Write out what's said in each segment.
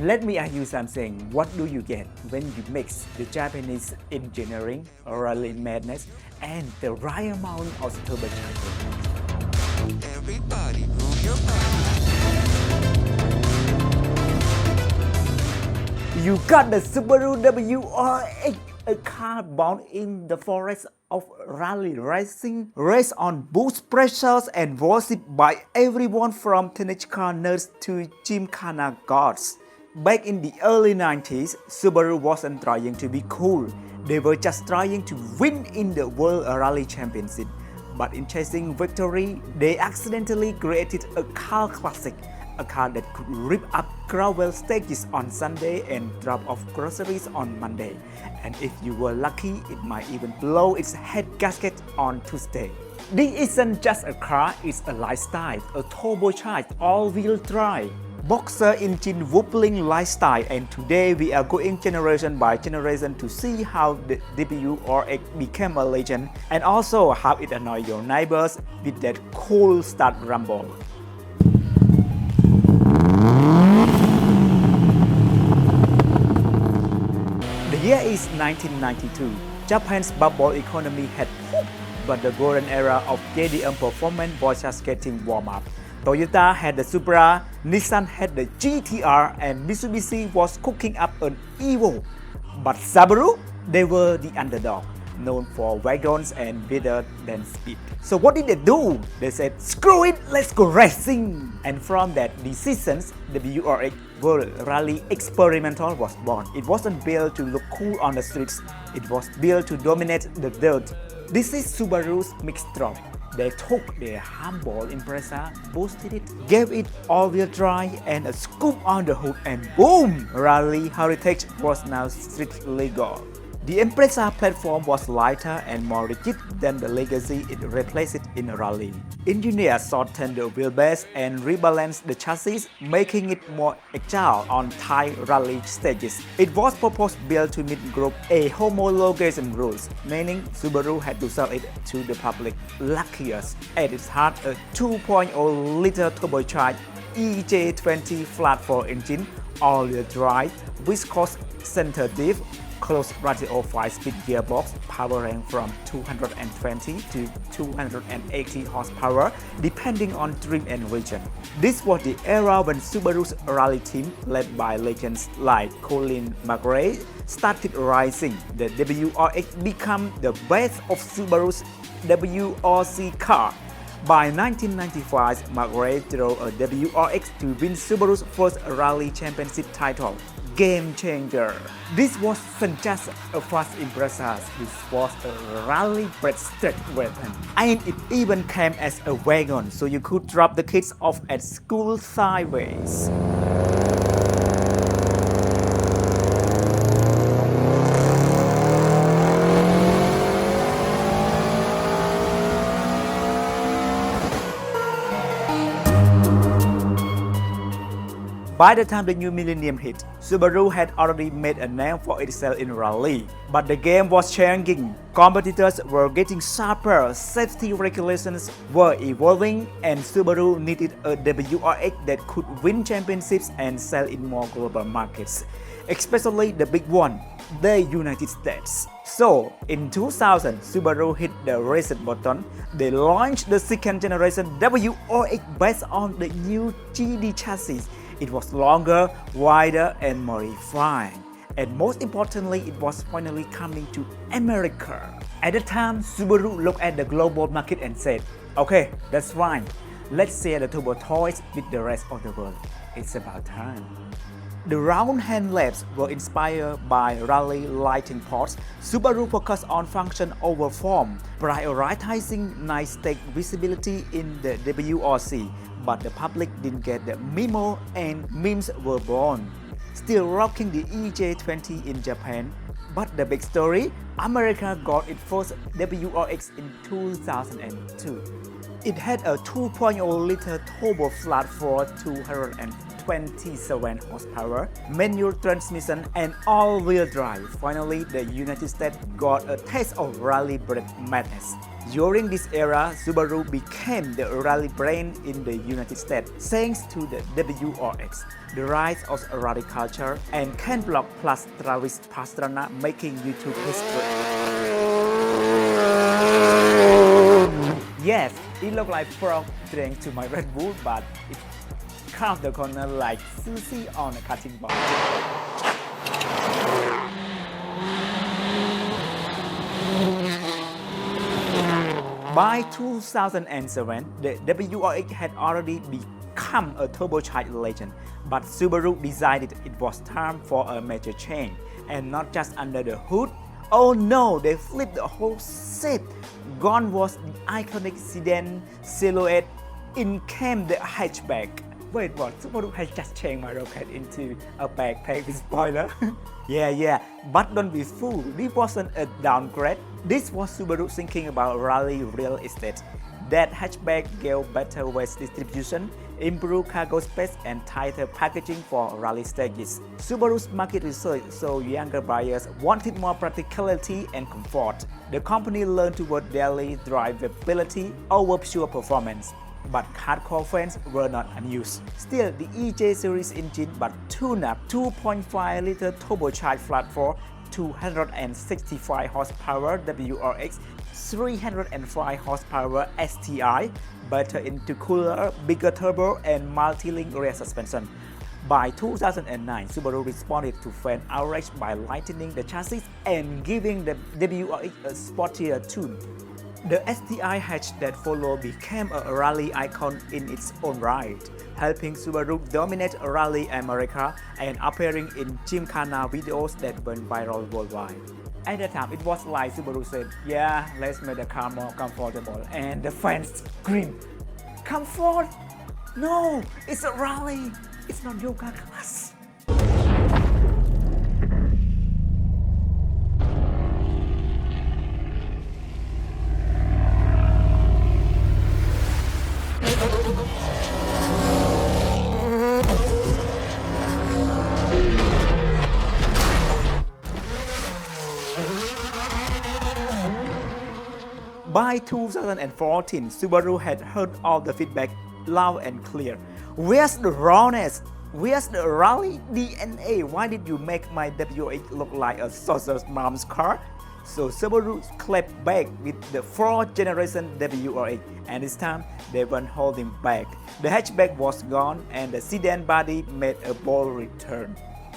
Let me ask you something. What do you get when you mix the Japanese engineering, rally madness, and the right amount of turbocharged? Everybody move your body. You got the Subaru WRX, a car born in the forest of rally racing, raced on boost pressures and worshipped by everyone from teenage car nerds to gymkhana gods. Back in the early 90s, Subaru wasn't trying to be cool. They were just trying to win in the World Rally Championship. But in chasing victory, they accidentally created a car classic, a car that could rip up gravel stages on Sunday and drop off groceries on Monday. And if you were lucky, it might even blow its head gasket on Tuesday. This isn't just a car, it's a lifestyle, a turbocharged all-wheel drive boxer engine whoopling lifestyle, and today we are going generation by generation to see how the WRX became a legend and also how it annoys your neighbors with that cool start rumble. The year is 1992. Japan's bubble economy had pooped, but the golden era of JDM performance was just getting warm up. Toyota had the Supra, Nissan had the GTR, and Mitsubishi was cooking up an Evo. But Subaru, they were the underdog, known for wagons and better than speed. So what did they do? They said, screw it, let's go racing! And from that decision, the WRX World Rally Experimental was born. It wasn't built to look cool on the streets, it was built to dominate the dirt. This is Subaru's mixed drop. They took their humble Impreza, boosted it, gave it all-wheel drive and a scoop on the hood, and boom! Rally heritage was now street legal. The Impreza platform was lighter and more rigid than the legacy it replaced in rally. Engineers shortened the wheelbase and rebalanced the chassis, making it more agile on tight rally stages. It was purpose-built to meet Group A homologation rules, meaning Subaru had to sell it to the public. Luckiest, at its heart, a 2.0-liter turbocharged EJ20 flat-4 engine, all-wheel drive, viscose sensitive, closed radio 5-speed gearbox, powering from 220 to 280 horsepower depending on trim and region. This was the era when Subaru's rally team, led by legends like Colin McRae, started rising. The WRX became the best of Subaru's WRC car. By 1995, McRae drove a WRX to win Subaru's first rally championship title. Game changer. This wasn't just a fast Impreza, this was a rally-bred street weapon. And it even came as a wagon, so you could drop the kids off at school sideways. By the time the new millennium hit, Subaru had already made a name for itself in rally. But the game was changing. Competitors were getting sharper, safety regulations were evolving, and Subaru needed a WRX that could win championships and sell in more global markets, especially the big one, the United States. So, in 2000, Subaru hit the reset button. They launched the second generation WRX based on the new GD chassis. It was longer, wider, and more refined. And most importantly, it was finally coming to America. At the time, Subaru looked at the global market and said, okay, that's fine. Let's share the turbo toys with the rest of the world. It's about time. The round headlamps were inspired by rally lighting ports. Subaru focused on function over form, prioritizing nice stage visibility in the WRC. But the public didn't get the memo and memes were born. Still rocking the EJ20 in Japan. But the big story, America got its first WRX in 2002. It had a 2.0-liter turbo flat-4 227 horsepower, manual transmission, and all-wheel drive. Finally, the United States got a taste of rally-bred madness. During this era, Subaru became the rally brand in the United States thanks to the WRX, the rise of rally culture, and Ken Block plus Travis Pastrana making YouTube history. Yes, it looked like frog drank to my Red Bull, but it carved the corner like Susie on a cutting board. By 2007, the WRX had already become a turbocharged legend, but Subaru decided it was time for a major change, and not just under the hood. Oh no, they flipped the whole shape. Gone was the iconic sedan silhouette, in came the hatchback. Wait, what? Subaru has just changed my rocket into a backpack with spoiler? Yeah, but don't be fooled, this wasn't a downgrade. This was Subaru thinking about rally real estate. That hatchback gave better weight distribution, improved cargo space, and tighter packaging for rally stages. Subaru's market research saw younger buyers wanted more practicality and comfort. The company learned toward daily drivability over pure performance. But hardcore fans were not amused. Still, the EJ series engine but tuned up 2.5-liter turbocharged flat-4, 265 horsepower WRX, 305 horsepower STI, better intercooler, bigger turbo, and multi-link rear suspension. By 2009, Subaru responded to fan outrage by lightening the chassis and giving the WRX a sportier tune. The STI hatch that followed became a rally icon in its own right, helping Subaru dominate Rally America and appearing in Gymkhana videos that went viral worldwide. At the time, it was like Subaru said, yeah, let's make the car more comfortable, and the fans screamed, comfort? No, it's a rally, it's not yoga class. By 2014, Subaru had heard all the feedback loud and clear. Where's the rawness? Where's the rally DNA? Why did you make my WRX look like a saucer's mom's car? So Subaru clapped back with the 4th generation WRX, and this time they weren't holding back. The hatchback was gone and the sedan body made a bold return.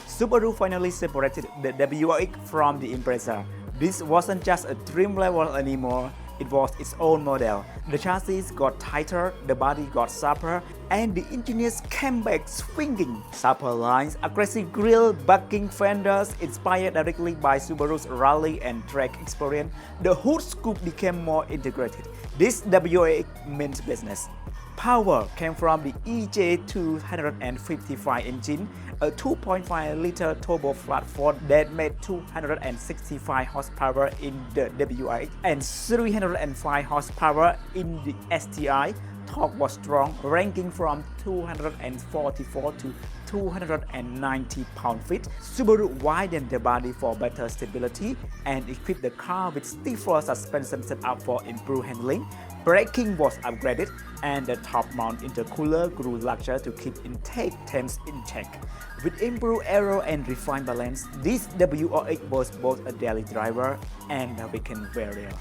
Subaru finally separated the WRX from the Impreza. This wasn't just a trim level anymore. It was its own model. The chassis got tighter, the body got sharper, and the engineers came back swinging. Sharper lines, aggressive grille, bucking fenders, inspired directly by Subaru's rally and track experience, the hood scoop became more integrated. This WRX meant business. Power came from the EJ255 engine, a 2.5-liter turbo flat-4 that made 265 horsepower in the WRX and 305 horsepower in the STI. Torque was strong, ranking from 244 to 290 pound-feet. Subaru widened the body for better stability and equipped the car with stiffer suspension setup for improved handling. Braking was upgraded, and the top-mount intercooler grew larger to keep intake temps in check. With improved aero and refined balance, this WRX was both a daily driver and a weekend warrior.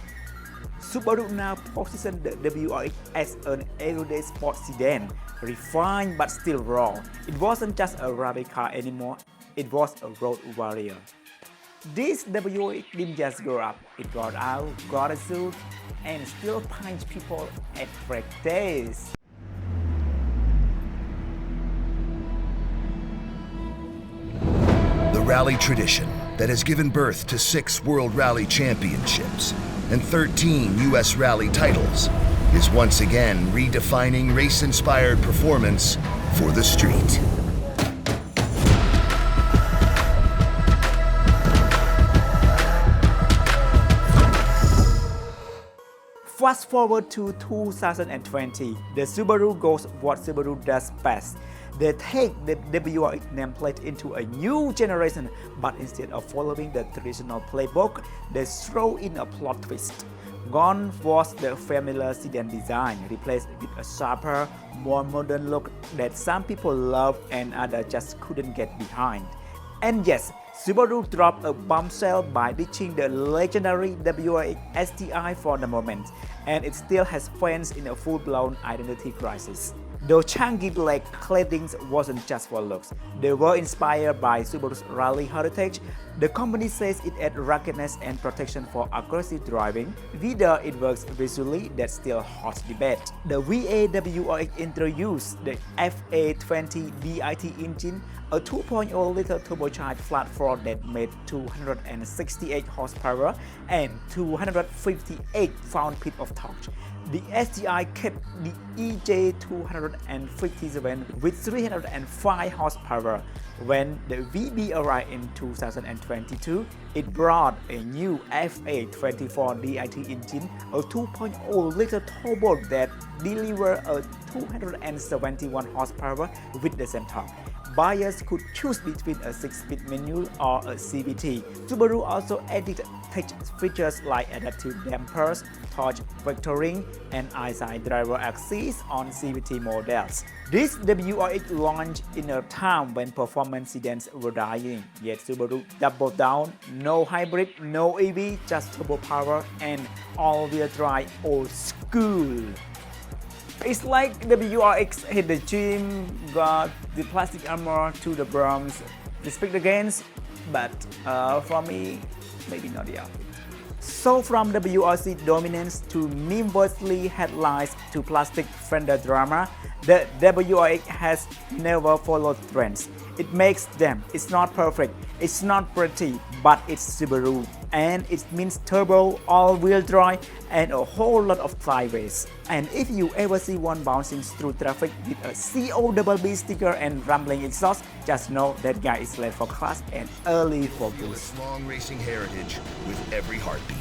Subaru now positioned the WRX as an everyday sports sedan, refined but still raw. It wasn't just a rally car anymore, it was a road warrior. This WRX didn't just grow up, it got out, got a suit, and still punch people at track days. The rally tradition that has given birth to 6 World Rally Championships and 13 U.S. Rally titles is once again redefining race-inspired performance for the street. Fast forward to 2020, the Subaru goes what Subaru does best. They take the WRX nameplate into a new generation, but instead of following the traditional playbook, they throw in a plot twist. Gone was the familiar sedan design, replaced with a sharper, more modern look that some people love and others just couldn't get behind. And yes, Subaru dropped a bombshell by ditching the legendary WRX STI for the moment, and it still has fans in a full-blown identity crisis. Those chunky black claddings wasn't just for looks. They were inspired by Subaru's rally heritage. The company says it adds ruggedness and protection for aggressive driving. Whether it works visually, that's still hot debate. The WRX introduced the FA20 DIT engine, a 2.0-liter turbocharged flat four that made 268 horsepower and 258 pound-feet of torque. The STI kept the EJ257 with 305 horsepower. When the VB arrived in 2022, it brought a new FA24 DIT engine, a 2.0-liter turbo that delivered a 271 horsepower with the same torque. Buyers could choose between a 6-speed manual or a CVT. Subaru also added tech features like adaptive dampers, torque vectoring, and eyesight driver axis on CVT models. This WRX launched in a time when performance sedans were dying, yet Subaru doubled down: no hybrid, no EV, just turbo power and all-wheel drive old school. It's like WRX hit the gym, got the plastic armor to the Bronx, respect against, but for me, maybe not the outfit. So from WRC dominance to meme-worthy headlines to plastic fender drama, the WRX has never followed trends. It makes them. It's not perfect, it's not pretty, but it's Subaru. And it means turbo, all-wheel drive, and a whole lot of flyways. And if you ever see one bouncing through traffic with a COBB sticker and rumbling exhaust, just know that guy is late for class and early for Feel boost. its long racing heritage with every heartbeat.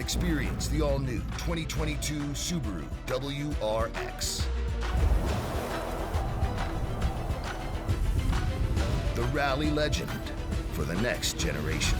Experience the all-new 2022 Subaru WRX. The rally legend for the next generation.